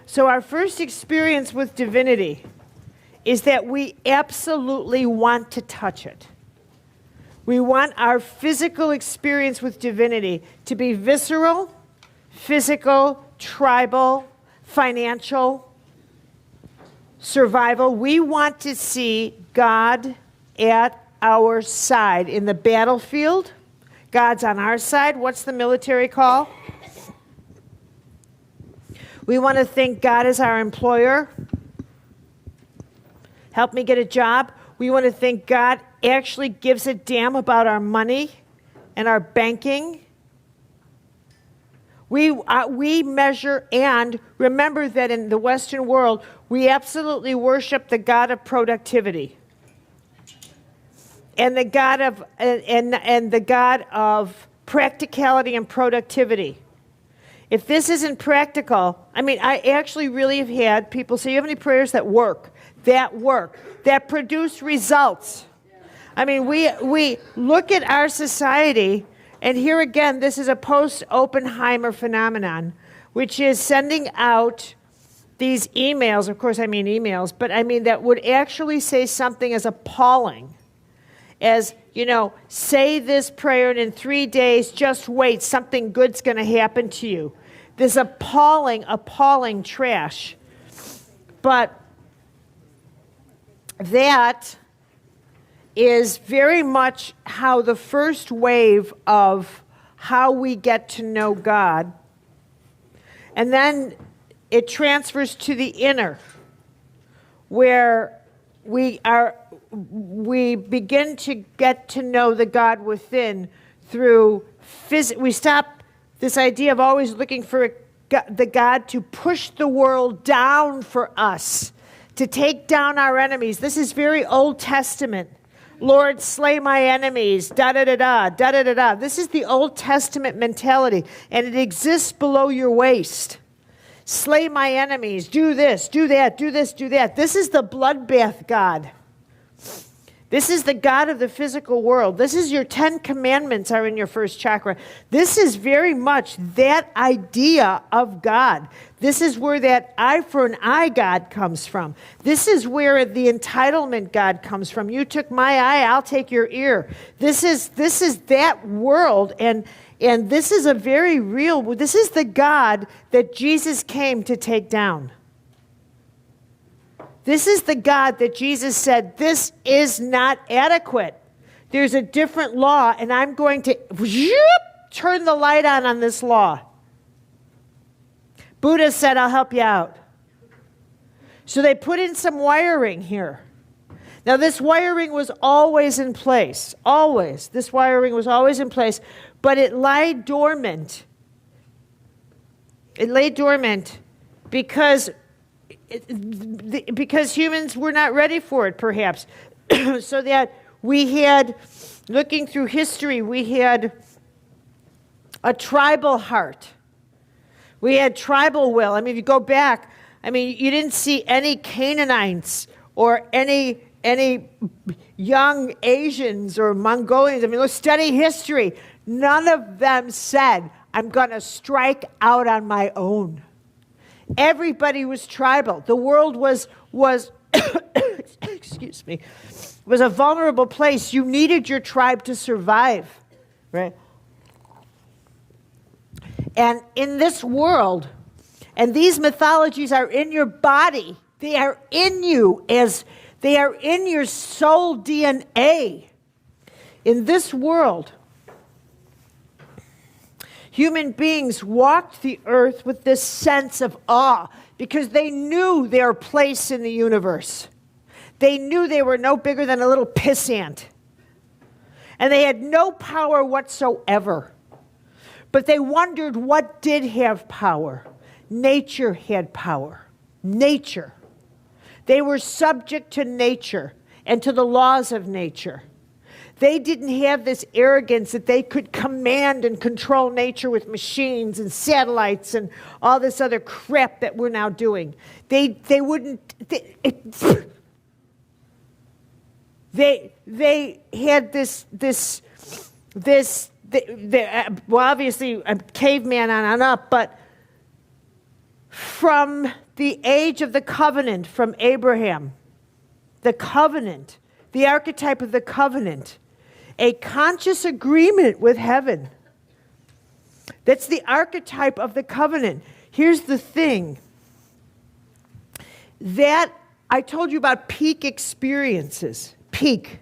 So our first experience with divinity is that we absolutely want to touch it. We want our physical experience with divinity to be visceral, physical, tribal, financial, survival. We want to see God at our side. In the battlefield, God's on our side. What's the military call? We want to think God is our employer. Help me get a job. We want to think God actually gives a damn about our money and our banking. We measure, and remember that in the Western world, we absolutely worship the God of productivity. And the God of and the God of practicality and productivity. If this isn't practical, I mean, I actually really have had people say, you have any prayers that work, that produce results? I mean, we look at our society, and here again, this is a post-Oppenheimer phenomenon, which is sending out these emails. Of course, I mean emails, but I mean that would actually say something as appalling as, you know, say this prayer, and in 3 days, just wait, something good's going to happen to you. This appalling trash. But that is very much how the first wave of how we get to know God, and then it transfers to the inner, where we begin to get to know the God within through we stop this idea of always looking for the God to push the world down for us, to take down our enemies. This is very Old Testament. Lord, slay my enemies, da-da-da-da, da-da-da-da. This is the Old Testament mentality, and it exists below your waist. Slay my enemies, do this, do that, do this, do that. This is the bloodbath God. This is the God of the physical world. This is your 10 commandments are in your first chakra. This is very much that idea of God. This is where that eye for an eye God comes from. This is where the entitlement God comes from. You took my eye, I'll take your ear. This is that world, and this is a very real, this is the God that Jesus came to take down. This is the God that Jesus said, this is not adequate. There's a different law, and I'm going to turn the light on this law. Buddha said, I'll help you out. So they put in some wiring here. Now, this wiring was always in place. Always. This wiring was always in place, but it lay dormant. It lay dormant because humans were not ready for it, perhaps. So that we had, looking through history, we had a tribal heart. We had tribal will. I mean, if you go back, I mean, you didn't see any Canaanites or any young Asians or Mongolians. I mean, let's study history. None of them said, I'm going to strike out on my own. Everybody was tribal. The world was excuse me, was a vulnerable place. You needed your tribe to survive, right? And in this world, and these mythologies are in your body. They are in you, as they are in your soul DNA. In this world, human beings walked the earth with this sense of awe because they knew their place in the universe. They knew they were no bigger than a little piss ant. And they had no power whatsoever. But they wondered what did have power. Nature had power. Nature. They were subject to nature and to the laws of nature. They didn't have this arrogance that they could command and control nature with machines and satellites and all this other crap that we're now doing. They had this well, obviously a caveman on up, but from the age of the covenant, from Abraham. The covenant, the archetype of the covenant, a conscious agreement with heaven. That's the archetype of the covenant. Here's the thing. That, I told you about peak experiences. Peak.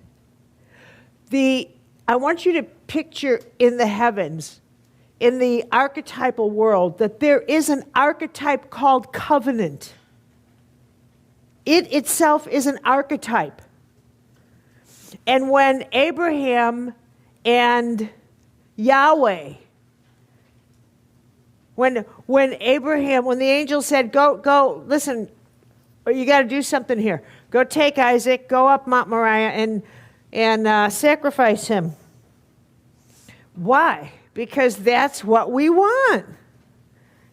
I want you to picture in the heavens, in the archetypal world, that there is an archetype called covenant. It itself is an archetype. And when Abraham and Yahweh, when the angel said, go, listen, you got to do something here. Go take Isaac, go up Mount Moriah and sacrifice him. Why? Because that's what we want.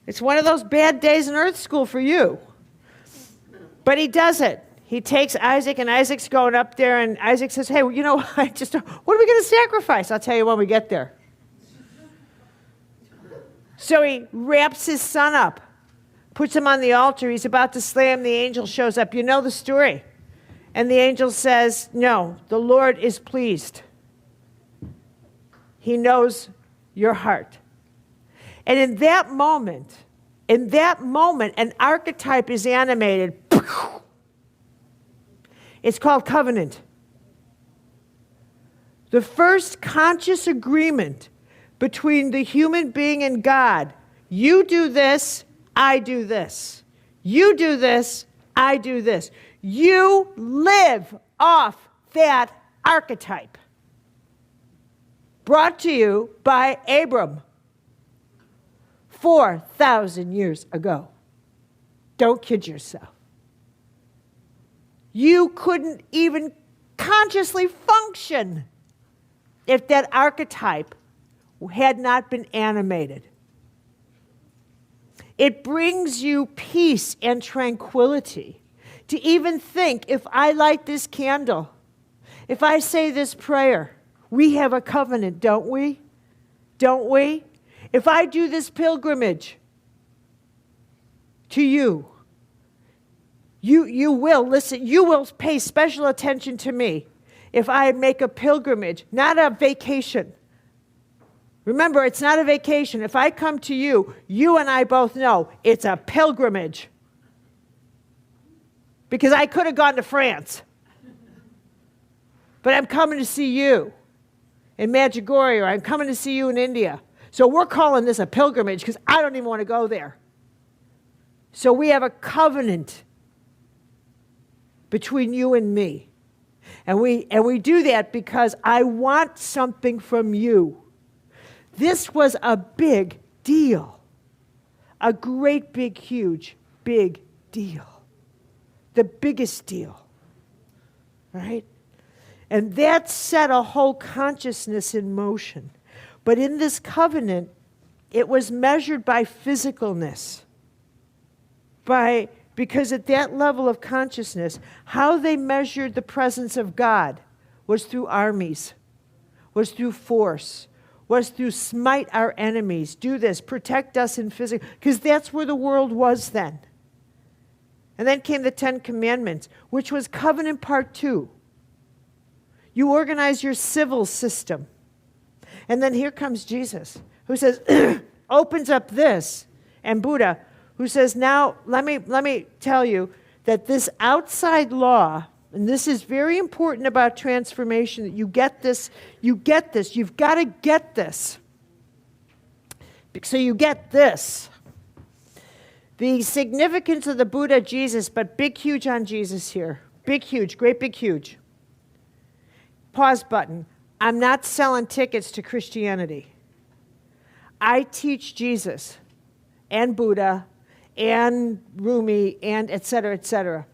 It's one of those bad days in earth school for you. But he does it. He takes Isaac, and Isaac's going up there, and Isaac says, hey, what are we going to sacrifice? I'll tell you when we get there. So he wraps his son up, puts him on the altar. He's about to slay him. The angel shows up. You know the story. And the angel says, no, the Lord is pleased. He knows your heart. And in that moment, an archetype is animated. It's called covenant. The first conscious agreement between the human being and God. You do this, I do this. You do this, I do this. You live off that archetype. Brought to you by Abram 4,000 years ago. Don't kid yourself. You couldn't even consciously function if that archetype had not been animated. It brings you peace and tranquility to even think, if I light this candle, if I say this prayer, we have a covenant, don't we? Don't we? If I do this pilgrimage to you, you will listen, you will pay special attention to me if I make a pilgrimage, not a vacation. Remember, it's not a vacation. If I come to you, you and I both know it's a pilgrimage. Because I could have gone to France. But I'm coming to see you in Medjugorje, or I'm coming to see you in India. So we're calling this a pilgrimage because I don't even want to go there. So we have a covenant between you and me. And we do that because I want something from you. This was a big deal. A great, big, huge, big deal. The biggest deal. Right? And that set a whole consciousness in motion. But in this covenant, it was measured by physicalness. Because at that level of consciousness, how they measured the presence of God was through armies, was through force, was through smite our enemies, do this, protect us in physical, because that's where the world was then. And then came the 10 Commandments, which was covenant part 2. You organize your civil system. And then here comes Jesus, who says, opens up this, and Buddha, who says, now let me tell you that this outside law, and this is very important about transformation, that you get this, you've got to get this. So you get this. The significance of the Buddha, Jesus, but big, huge on Jesus here. Big, huge, great, big, huge. Pause button. I'm not selling tickets to Christianity. I teach Jesus and Buddha and Rumi and et cetera, et cetera.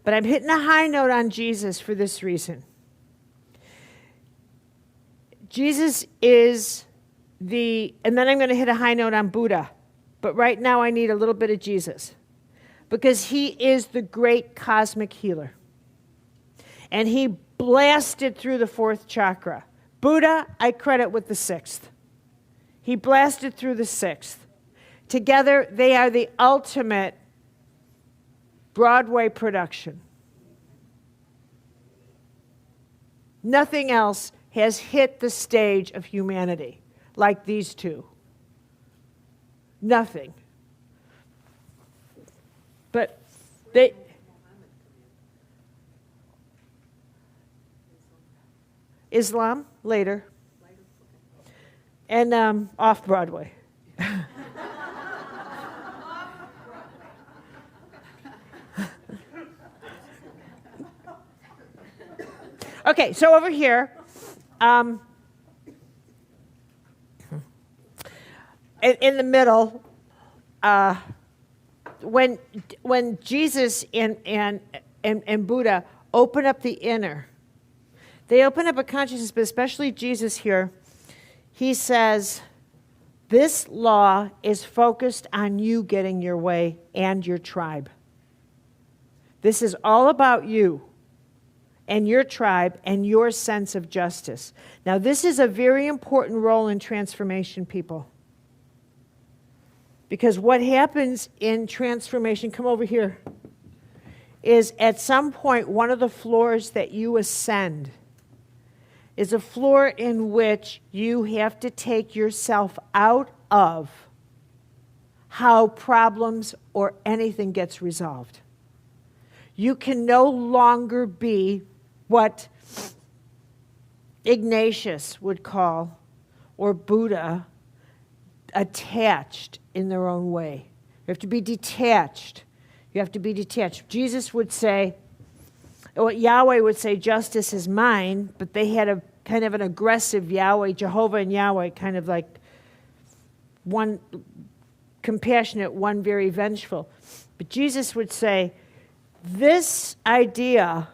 But I'm hitting a high note on Jesus for this reason. Jesus is and then I'm going to hit a high note on Buddha. But right now I need a little bit of Jesus. Because he is the great cosmic healer. And he blasted through the 4th chakra. Buddha, I credit with the 6th. He blasted through the 6th. Together, they are the ultimate Broadway production. Nothing else has hit the stage of humanity like these two. Nothing. But they... Islam, later. And off Broadway. Okay, so over here, in the middle, when Jesus and Buddha open up the inner, they open up a consciousness, but especially Jesus here, he says, this law is focused on you getting your way and your tribe. This is all about you and your tribe and your sense of justice. Now, this is a very important role in transformation, people. Because what happens in transformation, come over here, is at some point, one of the floors that you ascend is a floor in which you have to take yourself out of how problems or anything gets resolved. You can no longer be what Ignatius would call, or Buddha, attached in their own way. You have to be detached. You have to be detached. Jesus would say, well, Yahweh would say, justice is mine, but they had a kind of an aggressive Yahweh, Jehovah and Yahweh, kind of like one compassionate, one very vengeful. But Jesus would say, this idea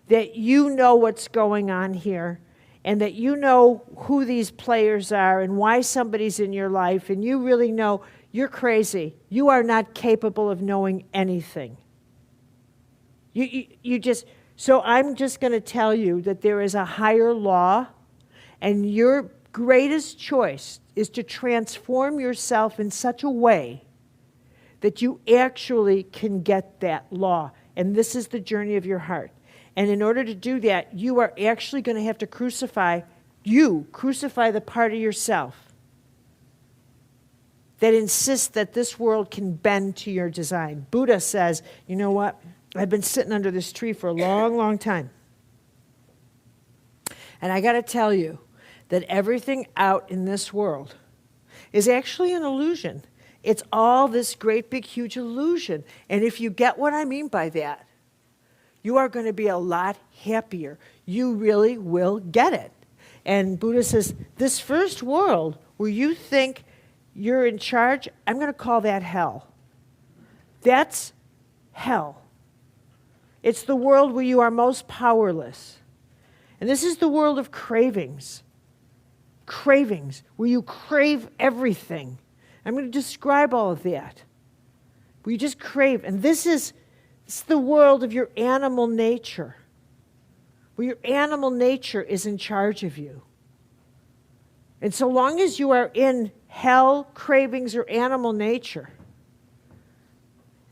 that you know what's going on here and that you know who these players are and why somebody's in your life and you really know you're crazy. You are not capable of knowing anything. You just, so I'm just going to tell you that there is a higher law and your greatest choice is to transform yourself in such a way that you actually can get that law. And this is the journey of your heart. And in order to do that, you are actually going to have to crucify the part of yourself that insists that this world can bend to your design. Buddha says, you know what? I've been sitting under this tree for a long, long time. And I got to tell you that everything out in this world is actually an illusion. It's all this great, big, huge illusion. And if you get what I mean by that, you are going to be a lot happier. You really will get it. And Buddha says, this first world where you think you're in charge, I'm going to call that hell. That's hell. It's the world where you are most powerless. And this is the world of cravings. Cravings, where you crave everything. I'm going to describe all of that. Where you just crave. And this is the world of your animal nature. Where your animal nature is in charge of you. And so long as you are in hell, cravings, or animal nature,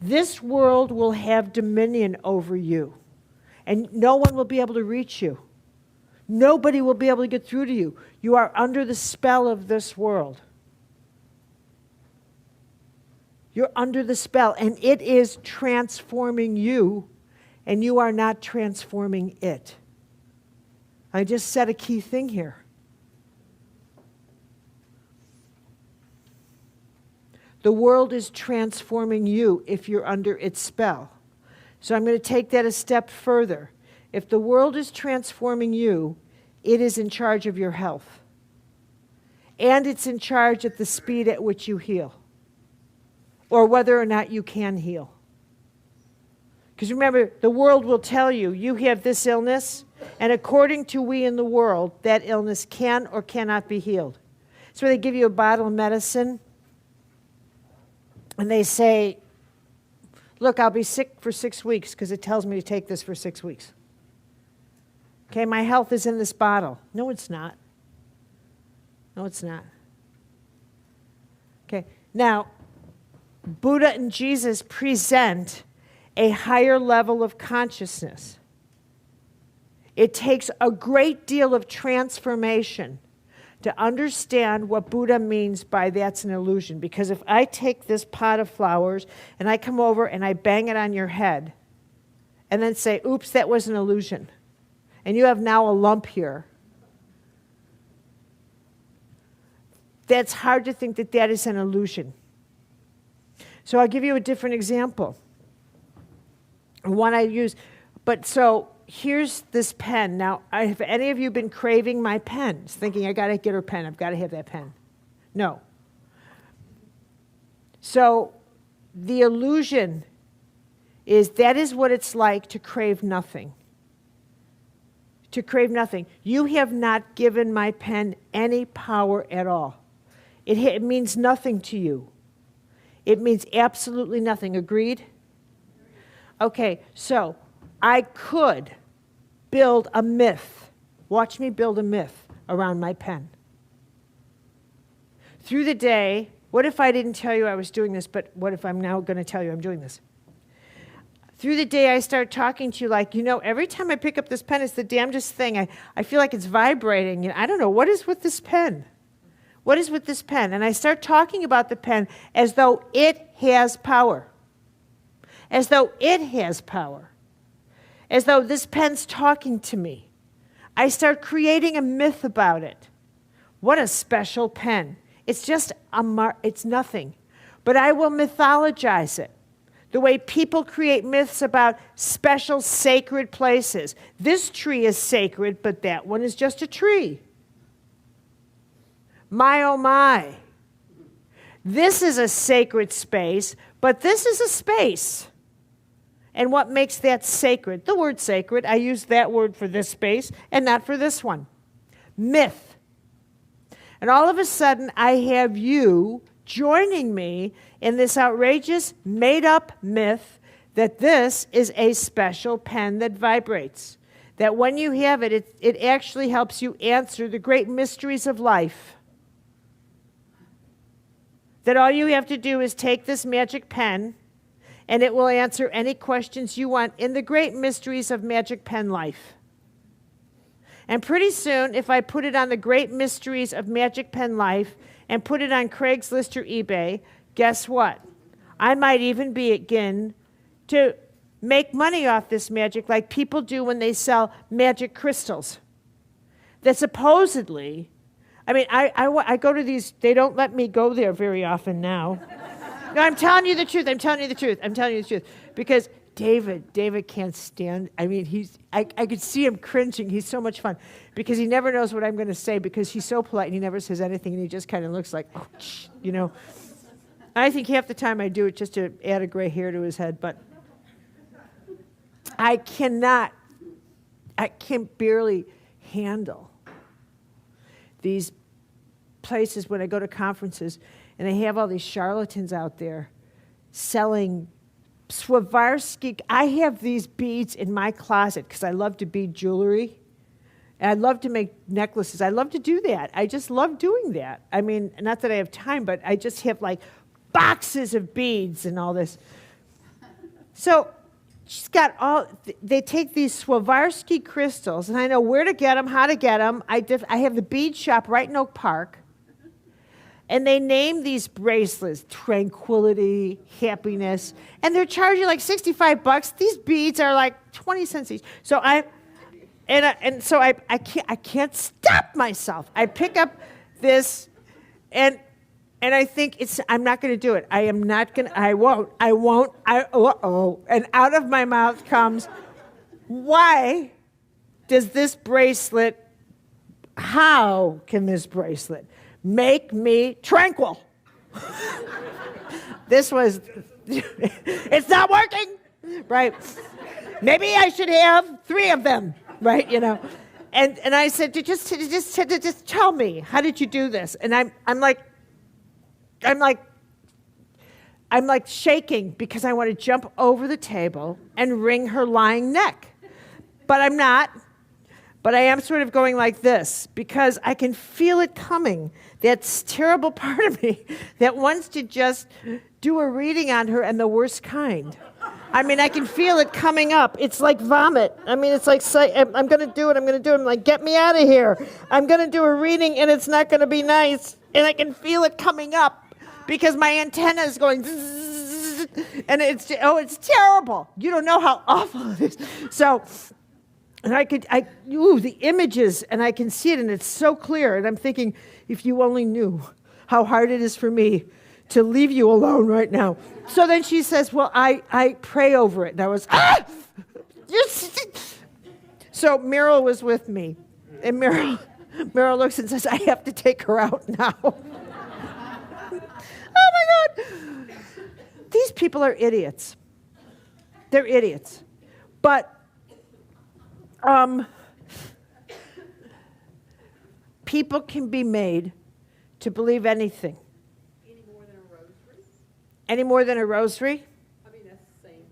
this world will have dominion over you. And no one will be able to reach you. Nobody will be able to get through to you. You are under the spell of this world. You're under the spell, and it is transforming you, and you are not transforming it. I just said a key thing here. The world is transforming you if you're under its spell. So I'm going to take that a step further. If the world is transforming you, it is in charge of your health. And it's in charge at the speed at which you heal. Or whether or not you can heal. Because remember, the world will tell you, you have this illness, and according to we in the world, that illness can or cannot be healed. So they give you a bottle of medicine, and they say, look, I'll be sick for 6 weeks because it tells me to take this for 6 weeks. Okay, my health is in this bottle. No, it's not. No, it's not. Okay, Now, Buddha and Jesus present a higher level of consciousness. It takes a great deal of transformation to understand what Buddha means by that's an illusion. Because if I take this pot of flowers and I come over and I bang it on your head and then say, oops, that was an illusion, and you have now a lump here, that's hard to think that that is an illusion. So I'll give you a different example. One I use, but so here's this pen. Now, have any of you been craving my pens, thinking I got to get her pen, I've got to have that pen? No. So the illusion is that is what it's like to crave nothing. To crave nothing. You have not given my pen any power at all. It means nothing to you. It means absolutely nothing. Agreed? Okay, so I could build a myth. Watch me build a myth around my pen. Through the day, what if I didn't tell you I was doing this, but what if I'm now going to tell you I'm doing this? Through the day, I start talking to you like, every time I pick up this pen, it's the damnedest thing. I feel like it's vibrating. I don't know, what is with this pen? What is with this pen? And I start talking about the pen as though it has power. As though it has power. As though this pen's talking to me. I start creating a myth about it. What a special pen. It's just it's nothing. But I will mythologize it. The way people create myths about special sacred places. This tree is sacred, but that one is just a tree. My, oh my. This is a sacred space, but this is a space. And what makes that sacred? The word sacred, I use that word for this space and not for this one. Myth. And all of a sudden, I have you joining me in this outrageous, made-up myth that this is a special pen that vibrates. That when you have it, it actually helps you answer the great mysteries of life. That all you have to do is take this magic pen, and it will answer any questions you want in the great mysteries of magic pen life. And pretty soon, if I put it on the great mysteries of magic pen life and put it on Craigslist or eBay, guess what? I might even begin to make money off this magic like people do when they sell magic crystals. That supposedly, I go to these, they don't let me go there very often now. No, I'm telling you the truth. Because David can't stand, I could see him cringing. He's so much fun. Because he never knows what I'm going to say because he's so polite and he never says anything and he just kind of looks like, I think half the time I do it just to add a gray hair to his head, but I can barely handle these places when I go to conferences and they have all these charlatans out there selling Swarovski. I have these beads in my closet because I love to bead jewelry. And I love to make necklaces. I love to do that. I just love doing that. Not that I have time, but I just have like boxes of beads and all this. So she's got they take these Swarovski crystals, and I know where to get them, how to get them. I have the bead shop right in Oak Park. And they name these bracelets Tranquility, Happiness, and they're charging like $65. These beads are like 20 cents each. So I can't stop myself. I pick up this, and I think I'm not going to do it. I won't. And out of my mouth comes, why does this bracelet, how can this bracelet make me tranquil? It's not working, right? Maybe I should have 3 of them, right? And I said, just tell me, how did you do this? And I'm like shaking because I want to jump over the table and wring her lying neck, but I'm not. But I am sort of going like this because I can feel it coming. That's terrible part of me that wants to just do a reading on her and the worst kind. I mean, I can feel it coming up. It's like vomit. I mean, it's like, I'm going to do it. I'm like, get me out of here. I'm going to do a reading and it's not going to be nice. And I can feel it coming up because my antenna is going zzz, and it's terrible. You don't know how awful it is. So, and the images, and I can see it, and it's so clear. And I'm thinking, if you only knew how hard it is for me to leave you alone right now. So then she says, well, I pray over it. And I was, So Meryl was with me. And Meryl looks and says, I have to take her out now. Oh my God. These people are idiots. They're idiots. But people can be made to believe anything. Any more than a rosary? Any more than a rosary? I mean, that's the same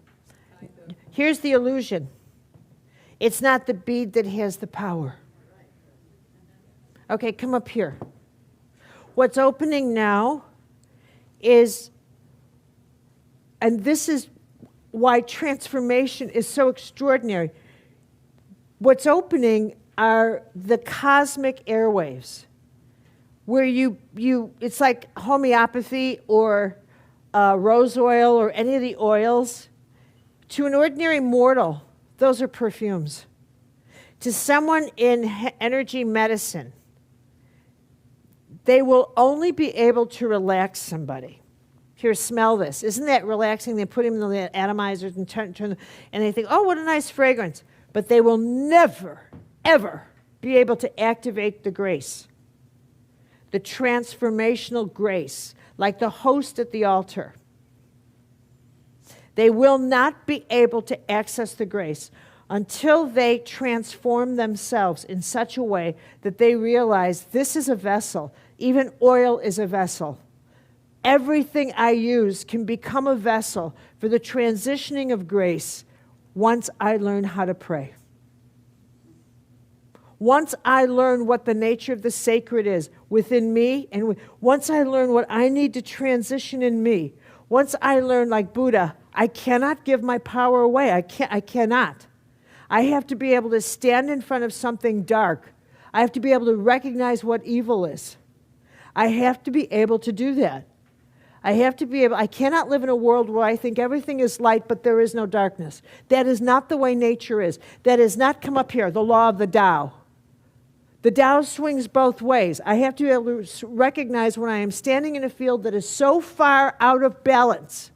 kind of. Here's the illusion. It's not the bead that has the power. Okay, come up here. What's opening now is, and this is why transformation is so extraordinary. What's opening are the cosmic airwaves, where it's like homeopathy or rose oil or any of the oils. To an ordinary mortal, those are perfumes. To someone in energy medicine, they will only be able to relax somebody. Here, smell this. Isn't that relaxing? They put them in the atomizers and turn and they think, oh, what a nice fragrance. But they will never, ever be able to activate the grace, the transformational grace, like the host at the altar. They will not be able to access the grace until they transform themselves in such a way that they realize this is a vessel. Even oil is a vessel. Everything I use can become a vessel for the transitioning of grace once I learn how to pray. Once I learn what the nature of the sacred is within me, and once I learn what I need to transition in me, once I learn, like Buddha, I cannot give my power away. I cannot. I have to be able to stand in front of something dark. I have to be able to recognize what evil is. I have to be able to do that. I cannot live in a world where I think everything is light, but there is no darkness. That is not the way nature is. That is not, come up here, the law of the Tao. The Tao swings both ways. I have to be able to recognize when I am standing in a field that is so far out of balance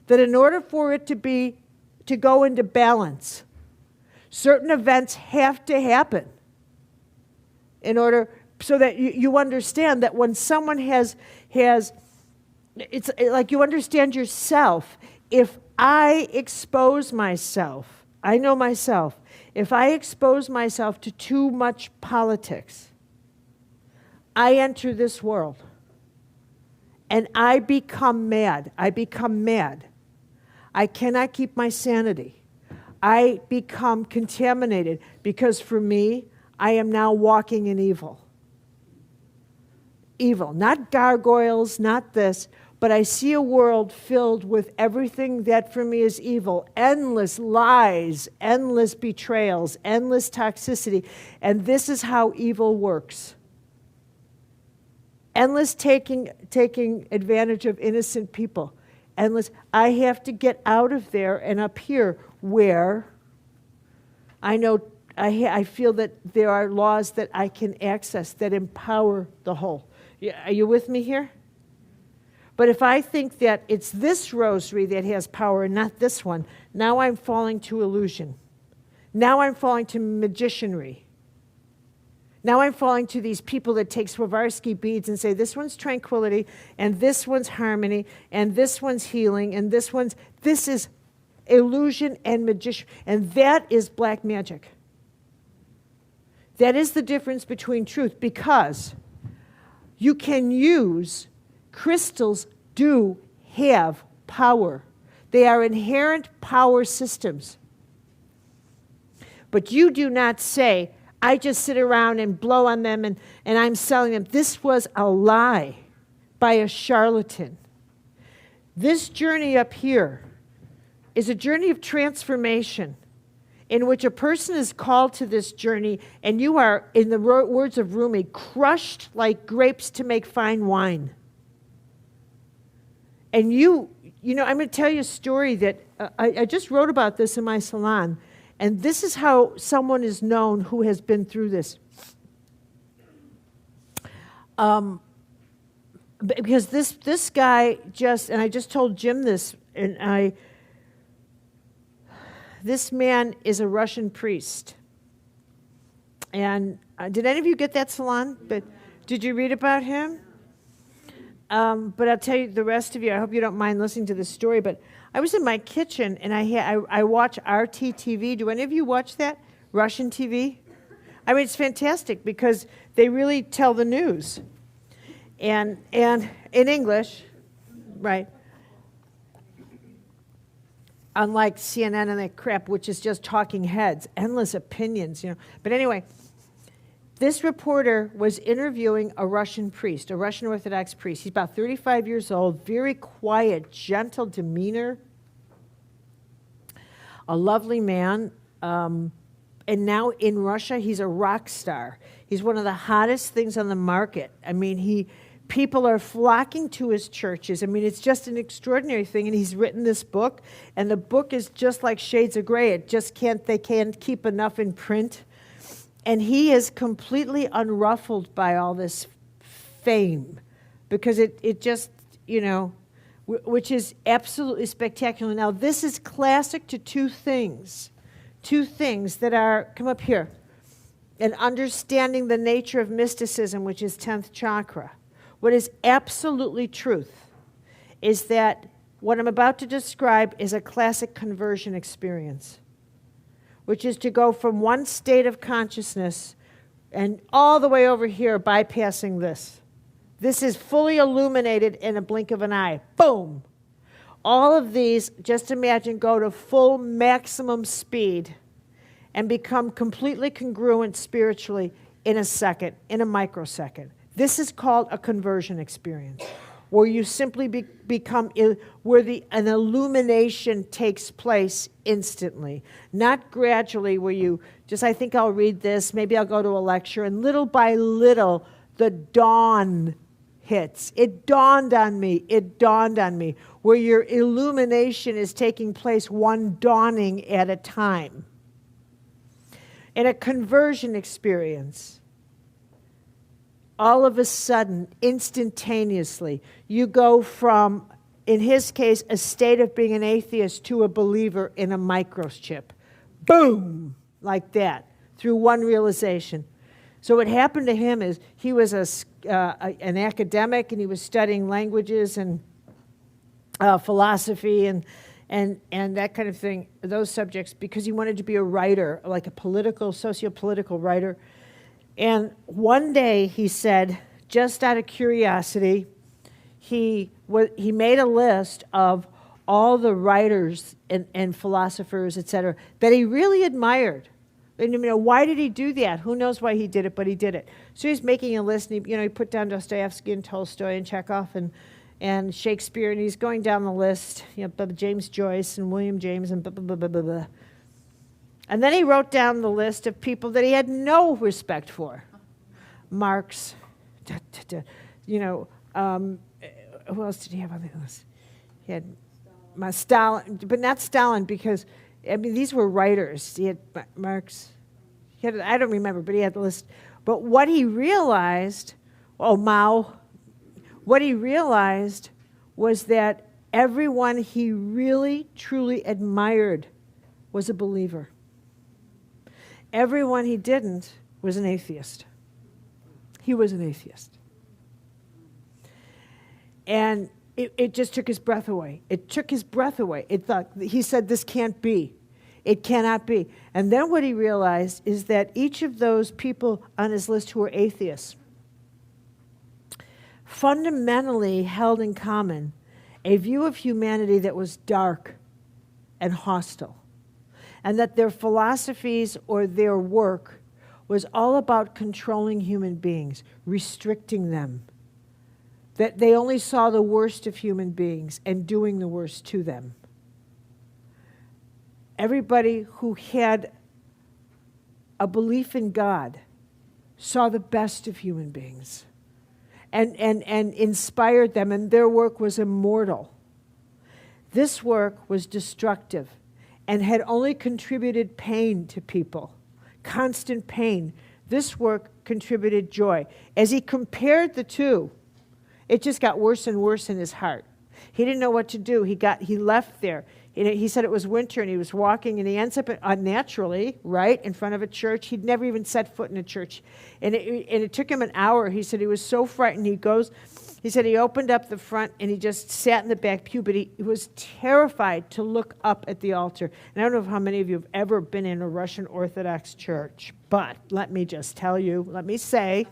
that in order for it to go into balance, certain events have to happen in order so that you understand that when someone has it's like you understand yourself. If I expose myself, I know myself, if I expose myself to too much politics, I enter this world and I become mad. I cannot keep my sanity. I become contaminated because for me, I am now walking in evil. Evil, not gargoyles, not this, but I see a world filled with everything that for me is evil. Endless lies, endless betrayals, endless toxicity. And this is how evil works. Endless taking advantage of innocent people. Endless. I have to get out of there and up here where I know I feel that there are laws that I can access that empower the whole. Are you with me here? But if I think that it's this rosary that has power and not this one, now I'm falling to illusion. Now I'm falling to magicianry. Now I'm falling to these people that take Swarovski beads and say, this one's tranquility, and this one's harmony, and this one's healing, and this is illusion and magician. And that is black magic. That is the difference between truth, because you can use, crystals do have power. They are inherent power systems. But you do not say, I just sit around and blow on them and I'm selling them. This was a lie by a charlatan. This journey up here is a journey of transformation in which a person is called to this journey, and you are, in the words of Rumi, crushed like grapes to make fine wine. And you know, I'm going to tell you a story that I just wrote about this in my salon, and this is how someone is known who has been through this. Because this guy just, and I just told Jim this, and this man is a Russian priest. And did any of you get that salon? But did you read about him? But I'll tell you, the rest of you, I hope you don't mind listening to this story, but I was in my kitchen, and I watch RT TV. Do any of you watch that? Russian TV? I mean, it's fantastic because they really tell the news. And in English, right? Unlike CNN and that crap, which is just talking heads, endless opinions, you know. But anyway, this reporter was interviewing a Russian priest, a Russian Orthodox priest. He's about 35 years old, very quiet, gentle demeanor, a lovely man. And now in Russia, he's a rock star. He's one of the hottest things on the market. I mean, people are flocking to his churches. I mean, it's just an extraordinary thing. And he's written this book, and the book is just like Shades of Grey. They can't keep enough in print. And he is completely unruffled by all this fame because it just, you know, which is absolutely spectacular. Now, this is classic to two things that are, come up here, and understanding the nature of mysticism, which is 10th chakra. What is absolutely truth is that what I'm about to describe is a classic conversion experience, which is to go from one state of consciousness and all the way over here, bypassing this. This is fully illuminated in a blink of an eye. Boom! All of these, just imagine, go to full maximum speed and become completely congruent spiritually in a second, in a microsecond. This is called a conversion experience, where you simply become, where an illumination takes place instantly, not gradually, where you just, I think I'll read this, maybe I'll go to a lecture, and little by little, the dawn hits. It dawned on me, where your illumination is taking place one dawning at a time. In a conversion experience, all of a sudden, instantaneously, you go from, in his case, a state of being an atheist to a believer in a microchip. Boom! Like that, through one realization. So what happened to him is he was an academic, and he was studying languages and philosophy and that kind of thing, those subjects, because he wanted to be a writer, like a socio-political writer. And one day he said, just out of curiosity, he made a list of all the writers and philosophers, etc., that he really admired. And, you know, why did he do that? Who knows why he did it, but he did it. So he's making a list, and he put down Dostoevsky and Tolstoy and Chekhov and Shakespeare, and he's going down the list, James Joyce and William James and blah, blah, blah, blah, blah, blah. And then he wrote down the list of people that he had no respect for. Marx, who else did he have on the list? He had Stalin, but not Stalin, because, I mean, these were writers. He had Marx, I don't remember, but he had the list. But what he realized, Mao, what he realized was that everyone he really, truly admired was a believer. Everyone he didn't was an atheist. He was an atheist. And it just took his breath away. It took his breath away. He said, this can't be. It cannot be. And then what he realized is that each of those people on his list who were atheists fundamentally held in common a view of humanity that was dark and hostile. and that their philosophies or their work was all about controlling human beings, restricting them. That they only saw the worst of human beings and doing the worst to them. Everybody who had a belief in God saw the best of human beings and inspired them, and their work was immortal. This work was destructive and had only contributed pain to people, constant pain. This work contributed joy. As he compared the two, it just got worse and worse in his heart. He didn't know what to do. He left there. He said it was winter, and he was walking, and he ends up unnaturally, right, in front of a church. He'd never even set foot in a church. And it took him an hour. He said he was so frightened. He said he opened up the front, and he just sat in the back pew, but he was terrified to look up at the altar. And I don't know how many of you have ever been in a Russian Orthodox church, but let me say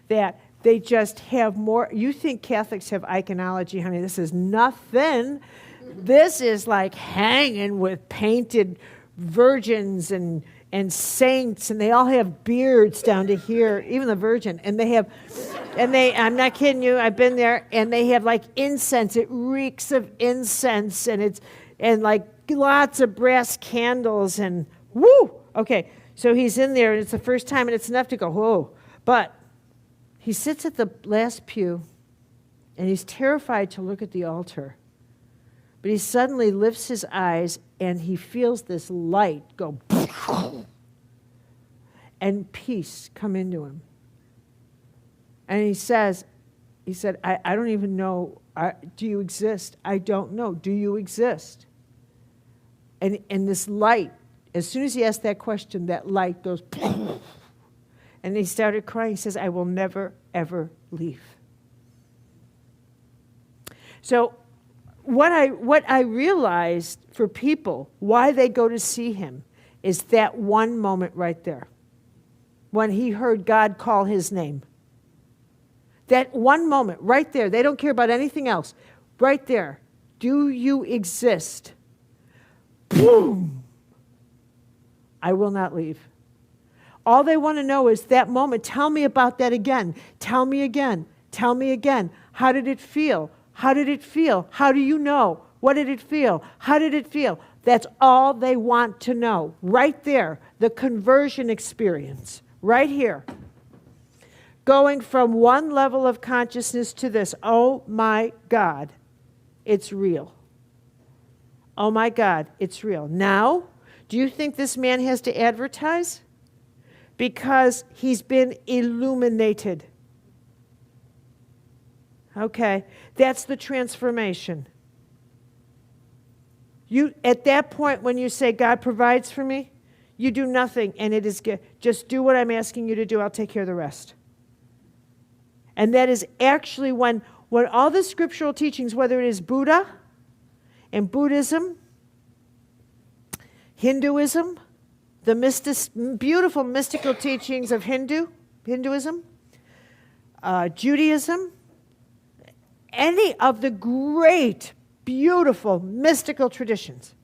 that they just have more. You think Catholics have iconology, honey. This is nothing. This is like hanging with painted virgins and saints, and they all have beards down to here, even the Virgin. I'm not kidding you, I've been there, and they have like incense. It reeks of incense, and like lots of brass candles, and woo! Okay, so he's in there, and it's the first time, and it's enough to go, whoa. But he sits at the last pew, and he's terrified to look at the altar. But he suddenly lifts his eyes, and he feels this light go, and peace come into him. And he said, I don't even know, do you exist? I don't know. Do you exist? And this light, as soon as he asked that question, that light goes, and he started crying. He says, I will never, ever leave. So what I realized for people, why they go to see him, is that one moment right there, when he heard God call his name. That one moment right there, they don't care about anything else. Right there, do you exist? Boom! I will not leave. All they want to know is that moment. Tell me about that again. Tell me again. Tell me again. How did it feel? How did it feel? How do you know? What did it feel? How did it feel? That's all they want to know. Right there, the conversion experience. Right here. Going from one level of consciousness to this. Oh my God, it's real. Oh my God, it's real. Now, do you think this man has to advertise? Because he's been illuminated. Okay, that's the transformation. At that point when you say, God provides for me, you do nothing, and it is good. Just do what I'm asking you to do. I'll take care of the rest. And that is actually when all the scriptural teachings, whether it is Buddha and Buddhism, Hinduism, the beautiful mystical teachings of Hinduism, Judaism, any of the great, beautiful, mystical traditions,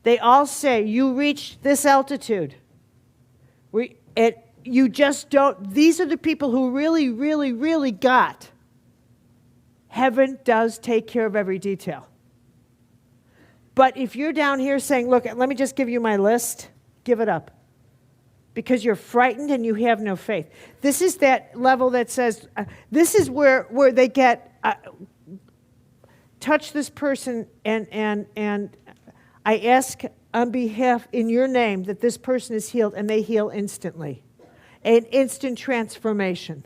they all say you reach this altitude. You just don't. These are the people who really, really, really got. Heaven does take care of every detail. But if you're down here saying, look, let me just give you my list, give it up. Because you're frightened and you have no faith. This is that level that says, this is where they get, touch this person and I ask on behalf in your name that this person is healed, and they heal instantly. An instant transformation.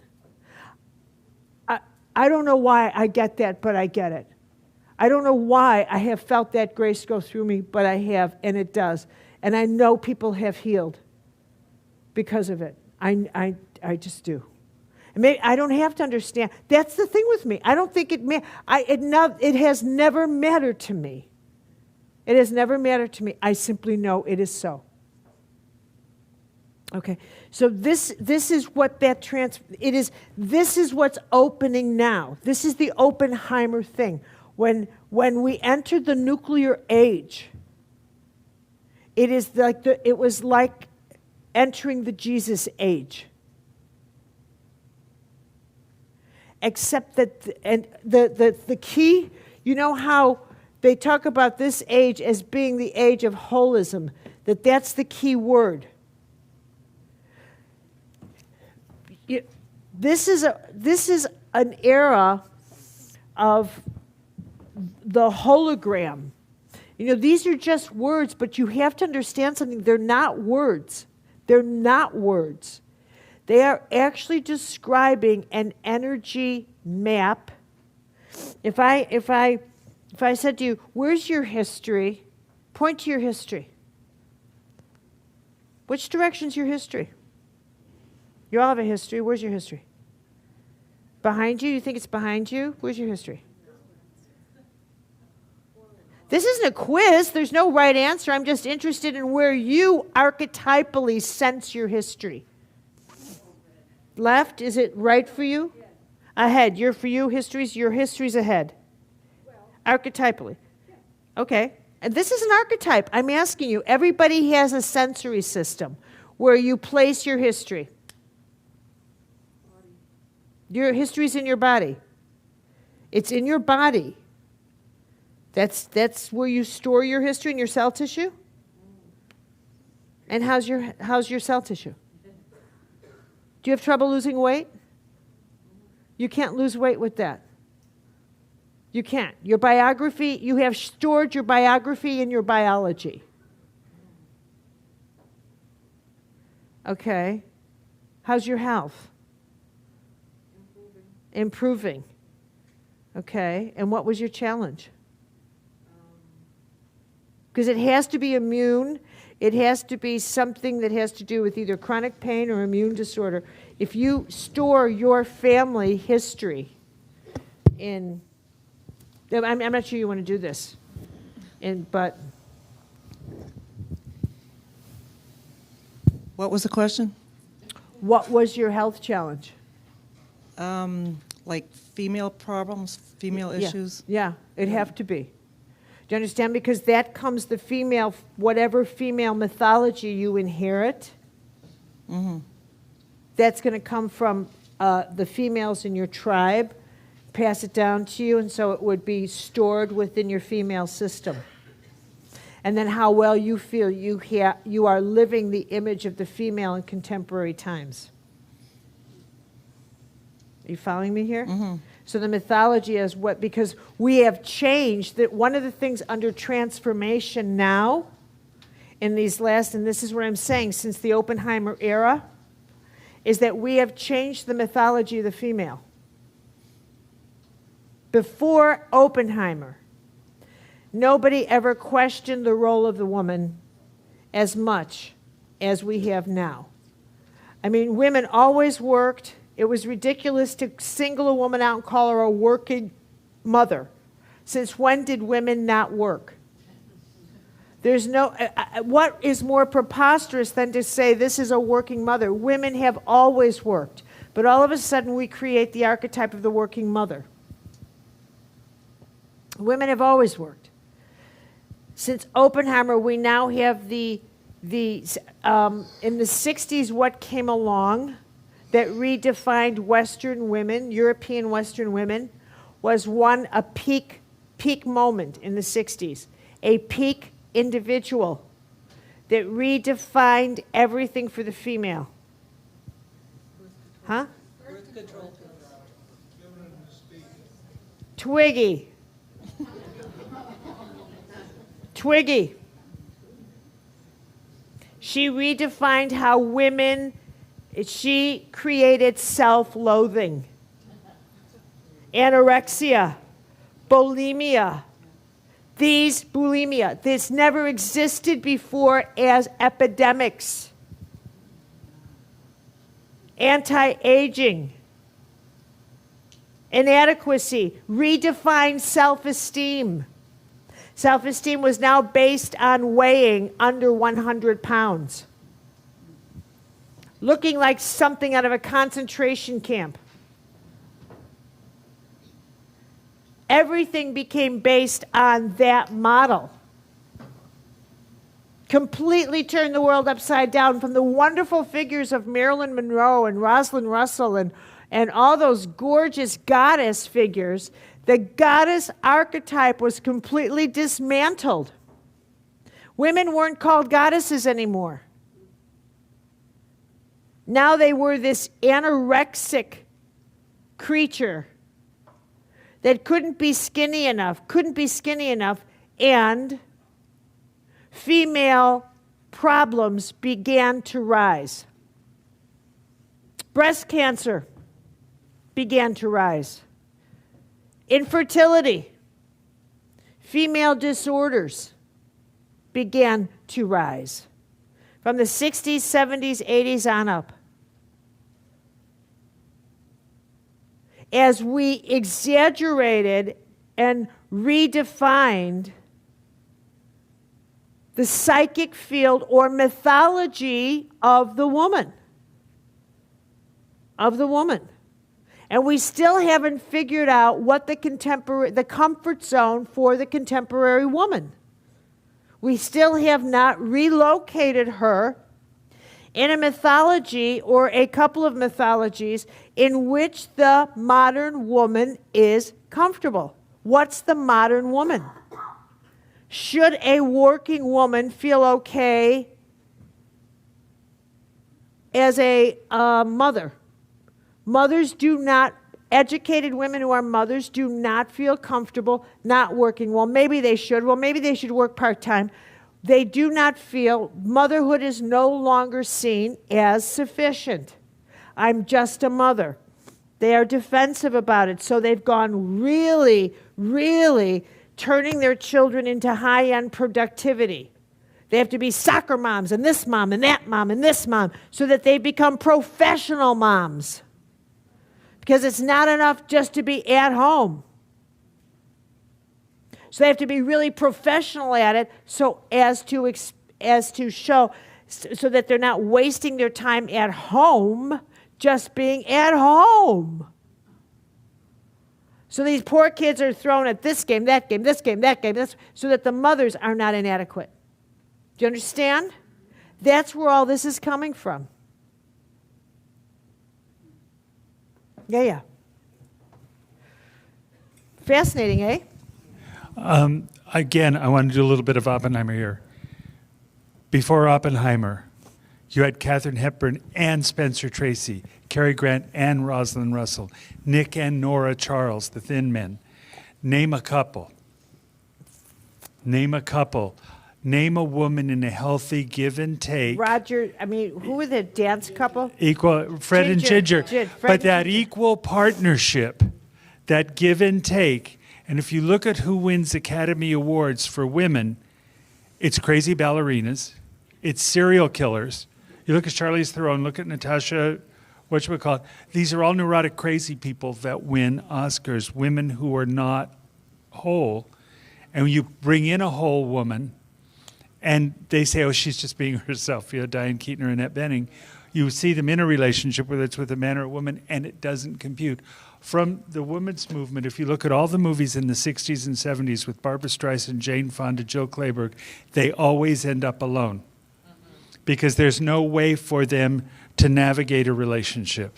I don't know why I get that, but I get it. I don't know why I have felt that grace go through me, but I have, and it does. And I know people have healed because of it. I just do. I don't have to understand. That's the thing with me. I don't think it has never mattered to me. It has never mattered to me. I simply know it is so. Okay, so this is what this is what's opening now. This is the Oppenheimer thing. When we entered the nuclear age, It was like entering the Jesus age. Except that, the key, you know how they talk about this age as being the age of holism, that's the key word. This is an era of the hologram. These are just words, but you have to understand something. They're not words. They're not words. They are actually describing an energy map. If I said to you, where's your history? Point to your history. Which direction's your history? You all have a history. Where's your history? Behind you? You think it's behind you? Where's your history? This isn't a quiz. There's no right answer. I'm just interested in where you archetypally sense your history. Left, is it right for you? Yes. Ahead, your history's ahead. Well, Archetypally. yeah. Okay. And this is an archetype. I'm asking you. Everybody has a sensory system where you place your history. Body. Your history's in your body. It's in your body. That's where you store your history in your cell tissue? And how's your cell tissue? Do you have trouble losing weight? You can't lose weight with that. You can't. Your biography, you have stored your biography in your biology. Okay. How's your health? Improving. Okay. And what was your challenge? Because it has to be immune. It has to be something that has to do with either chronic pain or immune disorder. If you store your family history in, I'm not sure you want to do this, but. What was the question? What was your health challenge? Like female problems, female issues? Yeah, it'd have to be. Do you understand? Because that comes the female, whatever female mythology you inherit, that's going to come from the females in your tribe, pass it down to you, and so it would be stored within your female system. And then how well you feel you are living the image of the female in contemporary times. Are you following me here? So the mythology is because we have changed, that one of the things under transformation now, and this is what I'm saying, since the Oppenheimer era, is that we have changed the mythology of the female. Before Oppenheimer, nobody ever questioned the role of the woman as much as we have now. I mean, women always worked. It was ridiculous to single a woman out and call her a working mother. Since when did women not work? There's no, what is more preposterous than to say this is a working mother? Women have always worked, but all of a sudden we create the archetype of the working mother. Women have always worked. Since Oppenheimer, we now have in the 60s, what came along that redefined Western women, European Western women, was a peak moment in the 60s, a peak individual that redefined everything for the female. Huh? Birth control. Twiggy. Twiggy. She redefined how women, she created self-loathing, anorexia, bulimia. This never existed before as epidemics. Anti-aging, inadequacy, redefined self-esteem. Self-esteem was now based on weighing under 100 pounds. Looking like something out of a concentration camp. Everything became based on that model. completely turned the world upside down, from the wonderful figures of Marilyn Monroe and Rosalind Russell and all those gorgeous goddess figures. The goddess archetype was completely dismantled. Women weren't called goddesses anymore. Now they were this anorexic creature that couldn't be skinny enough, and female problems began to rise. Breast cancer began to rise. Infertility, female disorders began to rise from the 60s, 70s, 80s on up. As we exaggerated and redefined the psychic field or mythology of the woman. And we still haven't figured out what the comfort zone for the contemporary woman. We still have not relocated her in a mythology or a couple of mythologies in which the modern woman is comfortable. What's the modern woman? Should a working woman feel okay as a mother? Mothers do not, educated women who are mothers do not feel comfortable not working. Well, maybe they should. Well, maybe they should work part-time. They do not feel, motherhood is no longer seen as sufficient. I'm just a mother. They are defensive about it. So they've gone really, really turning their children into high-end productivity. They have to be soccer moms and this mom and that mom and this mom so that they become professional moms. Because it's not enough just to be at home. So they have to be really professional at it so as to show, so that they're not wasting their time at home just being at home. So these poor kids are thrown at this game, that game, this game, that game, so that the mothers are not inadequate. Do you understand? That's where all this is coming from. Yeah. Fascinating, eh? Again, I want to do a little bit of Oppenheimer here. Before Oppenheimer, you had Katharine Hepburn and Spencer Tracy, Cary Grant and Rosalind Russell, Nick and Nora Charles, the Thin Men. Name a couple. Name a woman in a healthy give and take. Who were the dance couple? Fred and Ginger. But that Ginger. equal partnership, that give and take, and if you look at who wins Academy Awards for women, it's crazy ballerinas, it's serial killers. You look at Charlize Theron, look at Natasha, whatchamacallit. These are all neurotic, crazy people that win Oscars, women who are not whole. And when you bring in a whole woman, and they say, oh, she's just being herself, Diane Keaton or Annette Bening, you see them in a relationship, whether it's with a man or a woman, and it doesn't compute. From the women's movement, if you look at all the movies in the 60s and 70s with Barbra Streisand, Jane Fonda, Jill Clayburgh, they always end up alone. Because there's no way for them to navigate a relationship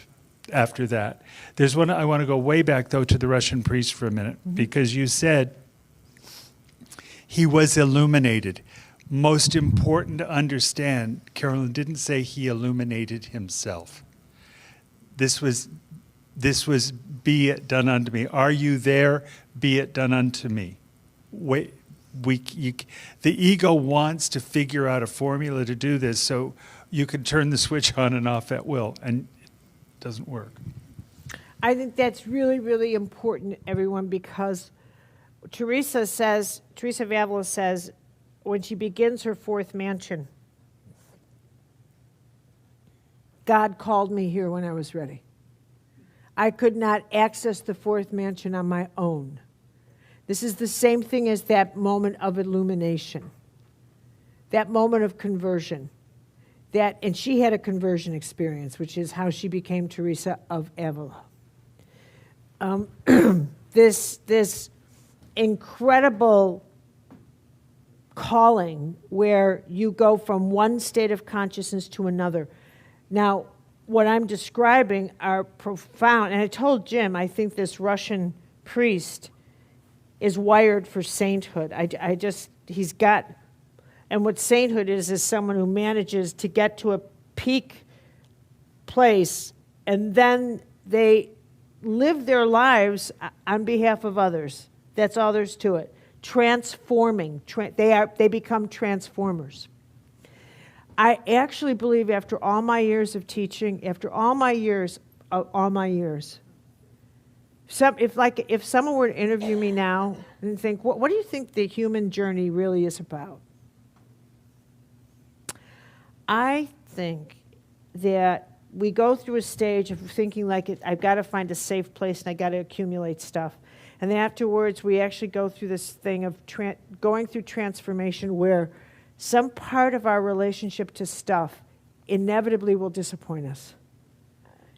after that. There's one, I want to go way back, though, to the Russian priest for a minute, because you said he was illuminated. Most important to understand, Carolyn didn't say he illuminated himself. This was be it done unto me. Are you there? Be it done unto me. The ego wants to figure out a formula to do this so you can turn the switch on and off at will, and it doesn't work. I think that's really, really important, everyone, because Theresa of Avila says, when she begins her fourth mansion, God called me here when I was ready. I could not access the fourth mansion on my own. This is the same thing as that moment of illumination, that moment of conversion. And she had a conversion experience, which is how she became Theresa of Avila. This incredible calling where you go from one state of consciousness to another. Now, what I'm describing are profound, and I told Jim, I think this Russian priest is wired for sainthood. He's got, and what sainthood is someone who manages to get to a peak place, and then they live their lives on behalf of others. That's all there's to it. Transforming. They become transformers. I actually believe after all my years of teaching, if someone were to interview me now and think, what do you think the human journey really is about? I think that we go through a stage of thinking like I've got to find a safe place and I've got to accumulate stuff. And then afterwards, we actually go through this thing of going through transformation where some part of our relationship to stuff inevitably will disappoint us.